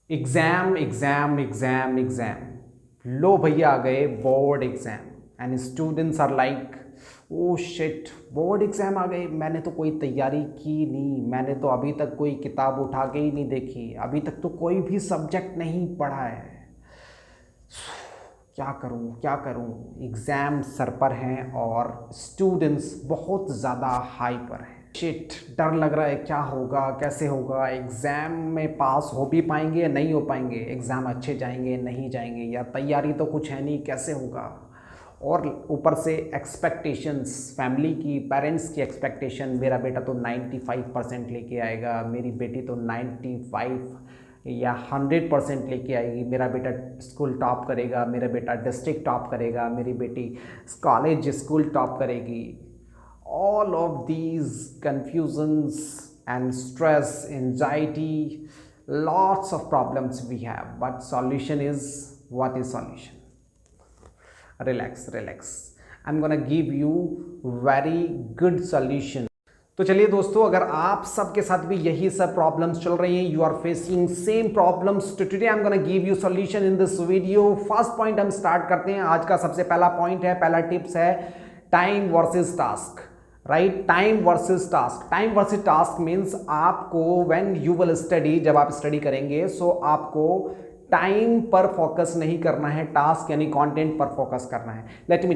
Exam exam exam exam. लो भैया आ गए board exam and students are like oh shit, board exam आ गए। मैंने तो कोई तैयारी की नहीं, मैंने तो अभी तक कोई किताब उठा के ही नहीं देखी, अभी तक तो कोई भी सब्जेक्ट नहीं पढ़ा है। क्या करूं क्या करूं। एग्ज़ाम सर पर हैं और स्टूडेंट्स बहुत ज़्यादा हाई पर हैं। शिट, डर लग रहा है क्या होगा कैसे होगा, एग्ज़ाम में पास हो भी पाएंगे या नहीं हो पाएंगे, एग्ज़ाम अच्छे जाएंगे नहीं जाएंगे, या तैयारी तो कुछ है नहीं, कैसे होगा। और ऊपर से एक्सपेक्टेशंस, फैमिली की, पेरेंट्स की एक्सपेक्टेशन, मेरा बेटा तो 95% लेके आएगा, मेरी बेटी तो 95 या 100% लेके आएगी, मेरा बेटा स्कूल टॉप करेगा, मेरा बेटा डिस्ट्रिक्ट टॉप करेगा, मेरी बेटी कॉलेज स्कूल टॉप करेगी। All of these confusions and stress, anxiety, lots of problems we have, but solution is, what is solution? Relax, I'm gonna give you very good solution। तो चलिए दोस्तों, अगर आप सबके साथ भी यही सब प्रॉब्लम्स चल रही हैं, you are facing same problems, तो today I am gonna give you solution in this video. First point हम स्टार्ट करते हैं। आज का सबसे पहला पॉइंट है, पहला टिप्स है time versus task. Right, time versus task. Time versus task means आपको व्हेन यू विल स्टडी, जब आप स्टडी करेंगे, सो आपको टाइम पर फोकस नहीं करना है, टास्क यानी कंटेंट पर फोकस करना है। लेट मी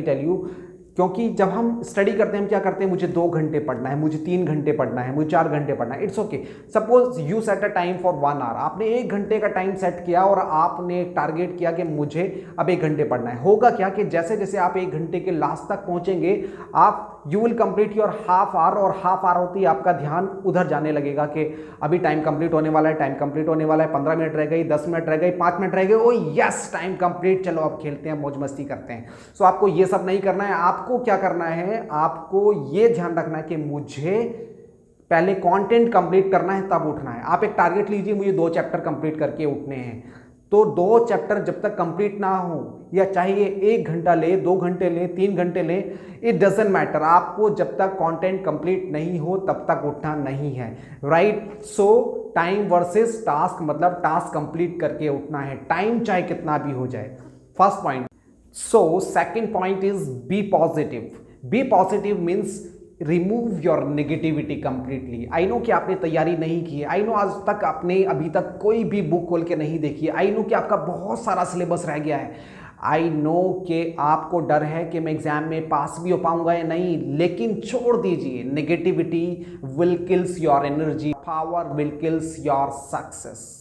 टेल यू, क्योंकि जब हम स्टडी करते हैं हम क्या करते हैं, मुझे 2 घंटे पढ़ना है, मुझे 3 घंटे पढ़ना है, मुझे 4 घंटे पढ़ना है, it's okay. Suppose you set a time for 1 hour, आपने 1 घंटे का टाइम सेट किया और आपने टारगेट किया कि मुझे अब 1 घंटे पढ़ना है। होगा क्या कि जैसे जैसे आप 1 घंटे के लास्ट तक पहुंचेंगे, आप you will complete your half hour, और हाफ आवर होती है आपका ध्यान उधर जाने लगेगा कि अभी टाइम कंप्लीट होने वाला है, टाइम कंप्लीट होने वाला है, 15 मिनट रह गई, 10 मिनट रह गई, 5 मिनट रह गए, ओ यस टाइम कंप्लीट, चलो अब खेलते हैं, मौज मस्ती करते हैं। सो आपको ये सब नहीं करना है। आपको क्या करना है, आपको ये ध्यान रखना है कि मुझे पहले कंटेंट कंप्लीट करना है, तब उठना है। आप एक टारगेट लीजिए, मुझे 2 चैप्टर कंप्लीट करके उठने हैं, तो 2 चैप्टर जब तक कंप्लीट ना हो, या चाहिए 1 घंटा ले, 2 घंटे ले, 3 घंटे ले, इट डजंट मैटर, आपको जब तक कंटेंट कंप्लीट नहीं हो तब तक उठना नहीं है। Right, so time versus task, मतलब टास्क कंप्लीट करके उठना है, टाइम चाहे कितना भी हो जाए। First point. So second point is be positive. Be positive means remove your negativity completely. I know कि आपने तैयारी नहीं की है, आई नो आज तक आपने अभी तक कोई भी बुक खोल के नहीं देखी है, आई नो कि आपका बहुत सारा सिलेबस रह गया है, आई नो कि आपको डर है कि मैं एग्जाम में पास भी हो पाऊंगा या नहीं, लेकिन छोड़ दीजिए। Negativity will kills your energy, power will kills your success.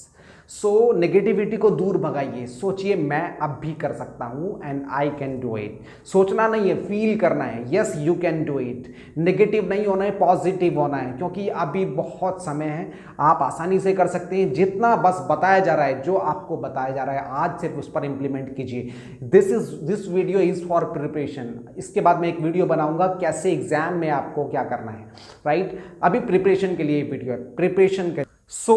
So negativity को दूर भगाइए, सोचिए मैं अब भी कर सकता हूं and I can do it. सोचना नहीं है, फील करना है, yes you can do it. Negative नहीं होना है, पॉजिटिव होना है, क्योंकि अभी बहुत समय है, आप आसानी से कर सकते हैं। जितना बस बताया जा रहा है, जो आपको बताया जा रहा है, आज सिर्फ उस पर इंप्लीमेंट कीजिए। This video is for preparation. इसके बाद मैं एक वीडियो बनाऊंगा कैसे एग्जाम में आपको क्या करना है। राइट, अभी प्रिपरेशन के लिए वीडियो है, प्रिपरेशन के। So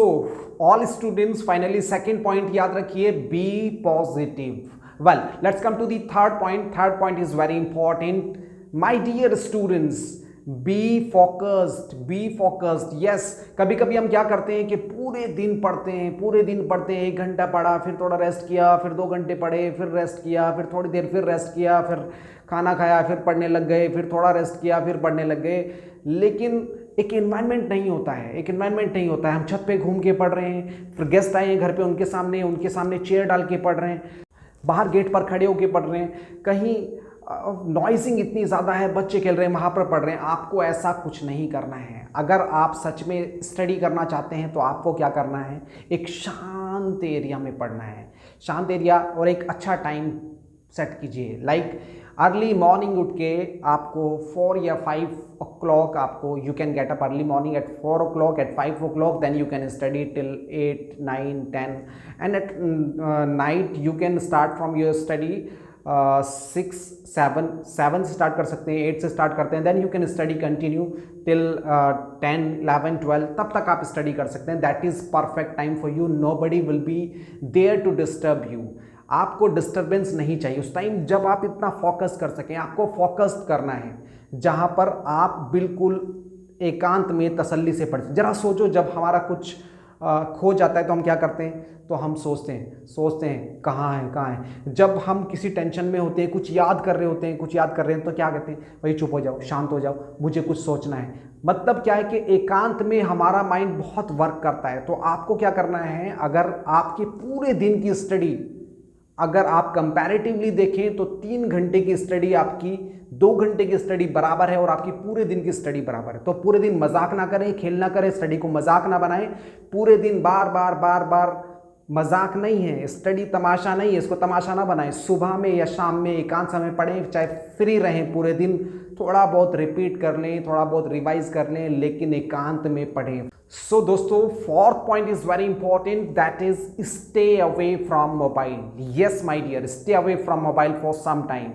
all students, finally second point याद रखिए, be positive. Well, let's come to the third point. Third point is very important, my dear students, be focused. Yes, कभी कभी हम क्या करते हैं कि पूरे दिन पढ़ते हैं, 1 घंटा पढ़ा, फिर थोड़ा रेस्ट किया, फिर 2 घंटे पढ़े, फिर रेस्ट किया, फिर थोड़ी देर फिर रेस्ट किया, फिर खाना खाया, फिर पढ़ने लग गए, फिर थोड़ा रेस्ट किया, फिर पढ़ने लग गए। लेकिन एक एनवायरनमेंट नहीं होता है, हम छत पे घूम के पढ़ रहे हैं, फिर गेस्ट आए हैं घर पे, उनके सामने चेयर डाल के पढ़ रहे हैं, बाहर गेट पर खड़े होके पढ़ रहे हैं, कहीं नॉइजिंग इतनी ज़्यादा है, बच्चे खेल रहे हैं, वहाँ पर पढ़ रहे हैं। आपको ऐसा कुछ नहीं करना है। अगर आप सच में स्टडी करना चाहते हैं तो आपको क्या करना है, एक शांत एरिया में पढ़ना है, शांत एरिया, और एक अच्छा टाइम सेट कीजिए। लाइक अर्ली मॉर्निंग उठ के आपको 4 या 5 o'clock, आपको you can get up early morning at 4 o'clock, at 5 o'clock, then you can study till 8, 9, 10, and at night you can start from your study 6, 7 से स्टार्ट कर सकते हैं, 8 से स्टार्ट करते हैं, then you can study continue till 10, 11, 12, तब तक आप स्टडी कर सकते हैं। That is perfect time for you, nobody will be there to disturb you. आपको डिस्टर्बेंस नहीं चाहिए उस टाइम, जब आप इतना फोकस कर सकें। आपको फोकस्ड करना है, जहां पर आप बिल्कुल एकांत में तसल्ली से पढ़। जरा सोचो, जब हमारा कुछ खो जाता है तो हम क्या करते हैं, तो हम सोचते हैं कहाँ है। जब हम किसी टेंशन में होते हैं, कुछ याद कर रहे हैं तो क्या कहते हैं, भाई चुप हो जाओ, शांत हो जाओ, मुझे कुछ सोचना है। मतलब क्या है कि एकांत में हमारा माइंड बहुत वर्क करता है। तो आपको क्या करना है, अगर आपके पूरे दिन की स्टडी अगर आप कंपैरेटिवली देखें तो 3 घंटे की स्टडी आपकी 2 घंटे की स्टडी बराबर है और आपकी पूरे दिन की स्टडी बराबर है। तो पूरे दिन मजाक ना करें, खेल ना करें, स्टडी को मजाक ना बनाएं। पूरे दिन बार बार मजाक नहीं है, स्टडी तमाशा नहीं है, इसको तमाशा ना बनाएं। सुबह में या शाम में एकांत समय पढ़ें, चाहे फ्री रहें पूरे दिन, थोड़ा बहुत रिपीट कर लें, थोड़ा बहुत रिवाइज कर लें, लेकिन एकांत में पढ़ें। सो दोस्तों, 4th point is very important, that is stay away from mobile. Yes my dear, stay away from mobile for some time,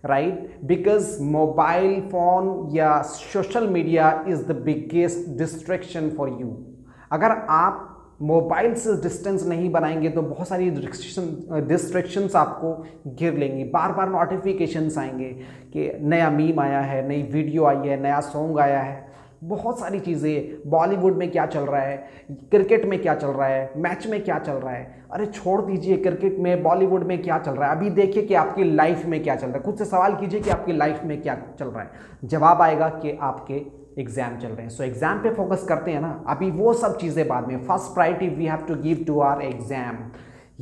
right? Because mobile phone या social media is the biggest distraction for you. अगर आप mobile से distance नहीं बनाएंगे तो बहुत सारी distractions आपको घिर लेंगी। बार बार नोटिफिकेशंस आएंगे कि नया मीम आया है, नई वीडियो आई है, नया सॉन्ग आया है, बहुत सारी चीज़ें, बॉलीवुड में क्या चल रहा है, क्रिकेट में क्या चल रहा है, मैच में क्या चल रहा है। अरे छोड़ दीजिए क्रिकेट में, बॉलीवुड में क्या चल रहा है, अभी देखिए कि आपकी लाइफ में क्या चल रहा है। खुद से सवाल कीजिए कि आपकी लाइफ में क्या चल रहा है। जवाब आएगा कि आपके एग्जाम चल रहे हैं। सो एग्जाम पे फोकस करते हैं ना, अभी वो सब चीज़ें बाद में। First priority we have to give to our exam.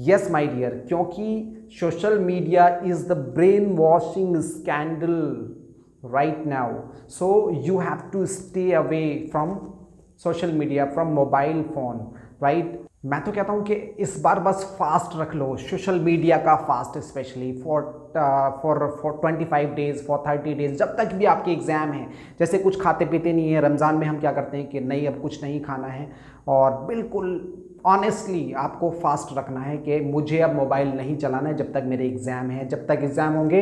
Yes my dear, क्योंकि social media is the brain washing scandal right now. So you have to stay away from social media, from mobile phone, right? मैं तो कहता हूँ कि इस बार बस fast रख लो, social media का fast, specially for 25 days, for 30 days, जब तक भी आपके एग्ज़ाम है। जैसे कुछ खाते पीते नहीं है, रमज़ान में हम क्या करते हैं कि नहीं अब कुछ नहीं खाना है, और बिल्कुल ऑनेस्टली आपको फास्ट रखना है कि मुझे अब मोबाइल नहीं चलाना है जब तक मेरे एग्ज़ाम है। जब तक एग्ज़ाम होंगे,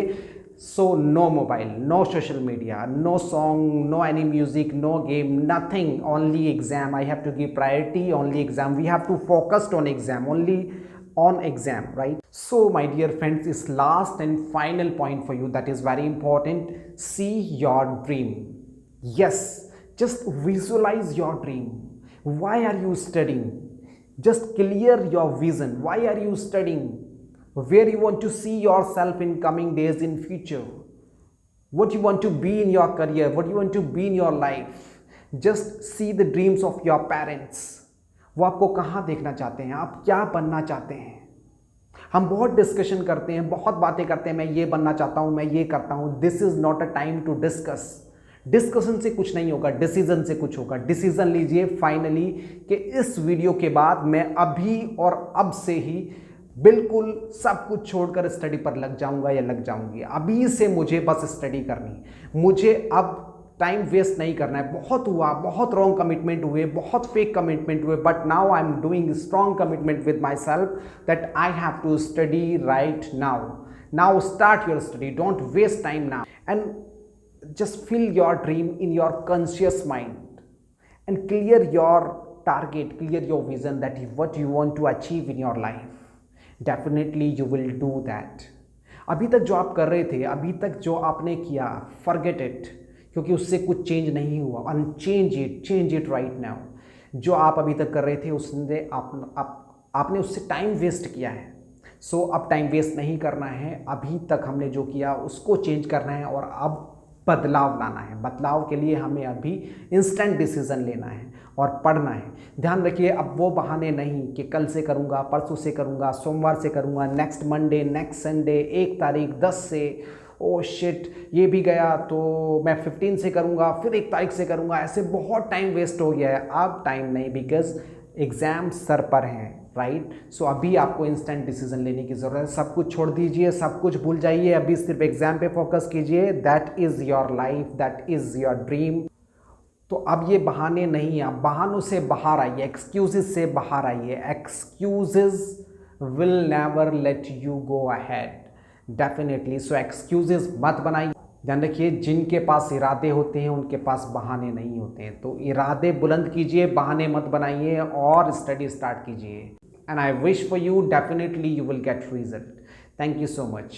so no mobile, no social media, no song, no any music, no game, nothing, only exam. I have to give priority, only exam. We have to focus on exam, only on exam, right? So my dear friends, this last and final point for you that is very important. See your dream. Yes, just visualize your dream. Why are you studying? Just clear your vision. Why are you studying? Where you want to see yourself in coming days, in future, what you want to be in your career, what you want to be in your life. Just see the dreams of your parents. वो आपको कहाँ देखना चाहते हैं, आप क्या बनना चाहते हैं। हम बहुत डिस्कशन करते हैं, बहुत बातें करते हैं, मैं ये बनना चाहता हूँ, मैं ये करता हूँ। This is not a time to discuss. Discussion से कुछ नहीं होगा, डिसीजन से कुछ होगा। डिसीजन लीजिए फाइनली कि इस वीडियो के बाद मैं अभी और अब से ही बिल्कुल सब कुछ छोड़कर स्टडी पर लग जाऊंगा या लग जाऊंगी। अभी से मुझे बस स्टडी करनी, मुझे अब टाइम वेस्ट नहीं करना है। बहुत हुआ, बहुत रॉन्ग कमिटमेंट हुए, बहुत फेक कमिटमेंट हुए, but now I am doing strong commitment with myself that I have to study right now. Now start your study, don't waste time now, and just fill your dream in your conscious mind and clear your target, clear your vision, that is what you want to achieve in your life. Definitely you will do that. अभी तक जो आप कर रहे थे, अभी तक जो आपने किया, फॉरगेट इट, क्योंकि उससे कुछ चेंज नहीं हुआ। Change it right now. जो आप अभी तक कर रहे थे उसने आपने उससे टाइम वेस्ट किया है। सो अब टाइम वेस्ट नहीं करना है। अभी तक हमने जो किया उसको चेंज करना है और अब बदलाव लाना है। बदलाव के लिए हमें अभी इंस्टेंट डिसीजन लेना है और पढ़ना है। ध्यान रखिए, अब वो बहाने नहीं कि कल से करूँगा, परसों से करूँगा, सोमवार से करूँगा, नेक्स्ट मंडे, नेक्स्ट संडे, 1 तारीख, 10 से, ओ शिट ये भी गया तो मैं 15 से करूँगा, फिर 1 तारीख से करूँगा। ऐसे बहुत टाइम वेस्ट हो गया है। अब टाइम नहीं, बिकॉज एग्ज़ाम सर पर हैं, राइट? सो अभी आपको इंस्टेंट डिसीजन लेने की ज़रूरत है। सब कुछ छोड़ दीजिए, सब कुछ भूल जाइए, अभी सिर्फ एग्ज़ाम पे फोकस कीजिए। That is your life, that is your dream. तो अब ये बहाने नहीं, आप बहानों से बाहर आइए, एक्सक्यूजेस से बाहर आइए। Excuses will never let you go ahead, definitely. So excuses मत बनाइए। ध्यान रखिए, जिनके पास इरादे होते हैं उनके पास बहाने नहीं होते हैं। तो इरादे बुलंद कीजिए, बहाने मत बनाइए और स्टडी स्टार्ट कीजिए। And I wish for you, definitely you will get result. Thank you so much.